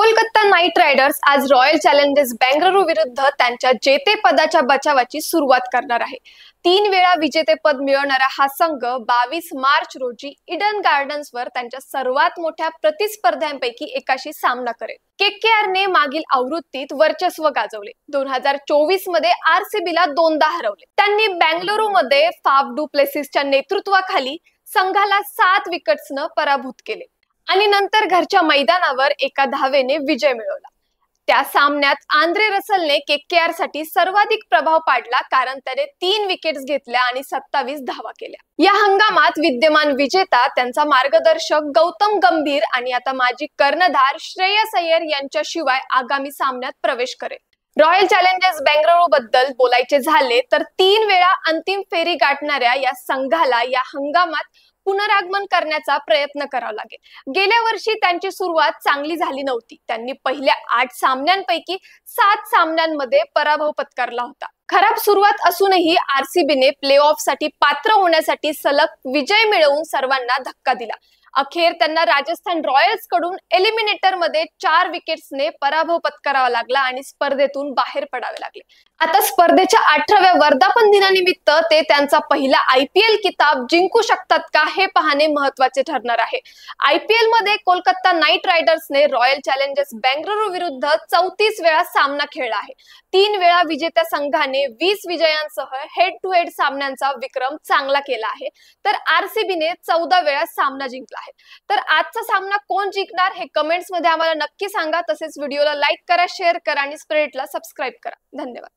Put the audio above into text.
Kolkata night riders आज royal Challengers Bengaluru विरुद्ध त्यांच्या जेतेपदाच्या बचावाची सुरुवात करणार आहे। 3 वेळा विजेतेपद मिळवणारा हा संघ 22 मार्च रोजी ईडन गार्डन्सवर त्यांच्या सर्वात मोठ्या प्रतिस्पर्ध्यांपैकी एकाशी सामना करेल। केकेआरने मागील आवृत्तीत वर्चस्व गाजवले। 2024 मध्ये आरसीबीला दोनदा हरवले। त्यांनी बेंगळुरूमध्ये फाफ डु प्लेसिसच्या नेतृत्वाखाली संघाला 7 विकेट्सनं पराभूत केले आणि नंतर घरच्या मैदानावर एका धावेने विजय मिळवला। त्या सामन्यात आंद्रे रसलने केकेआर साठी सर्वाधिक प्रभाव पाडला, कारण त्याने 3 विकेट्स घेतल्या आणि 27 धावा केल्या। या हंगामात विद्यमान विजेता त्यांचा मार्गदर्शक गौतम गंभीर आणि आता माजी कर्णधार श्रेयस अय्यर यांच्याशिवाय आगामी सामन्यात प्रवेश करेल। रॉयल चॅलेंजर्स बेंगळुरू बद्दल बोलायचे झाले तर 3 वेळा अंतिम फेरी गाठणाऱ्या या संघाला या हंगामात पुनरागमन करण्याचा प्रयत्न करावा लागेल। गेल्या वर्षी त्यांची सुरुवात चांगली झाली नव्हती। त्यांनी पहिल्या 8 सामन्यांपैकी 7 सामन्यांमध्ये पराभव पत्करला होता। खराब सुरुवात असूनही आरसीबीने प्लेऑफ साठी पात्र होण्यासाठी सलग विजय मिळवून सर्वांना धक्का दिला। अखेर त्यांना राजस्थान रॉयल्स कडून एलिमिनेटर मध्ये 4 विकेट्सने पराभव पत्करावा लागला आणि स्पर्धेतून बाहेर पडावे लागले। आता स्पर्धेच्या 18व्या वर्धापन दिनानिमित्त ते त्यांचा पहिला आयपीएल किताब जिंकू शकतात का हे पाहणे महत्त्वाचे ठरणार आहे। आयपीएल मध्ये कोलकाता नाईट रायडर्सने रॉयल चॅलेंजर्स बेंगळुरू विरुद्ध 34 वेळा सामना खेळला आहे। 3 वेळा विजेत्या संघाने 20 विजयांसह हेड टू हेड सामन्यांचा विक्रम चांगला केला आहे, तर आरसीबीने 14 वेळा सामना जिंकला आहे। तर आजचा सामना कोण जिंकणार हे कमेंट्स मध्ये आम्हाला नक्की सांगा। तसेच व्हिडिओला लाईक करा, शेअर करा आणि स्प्रेडला सबस्क्राईब करा। धन्यवाद।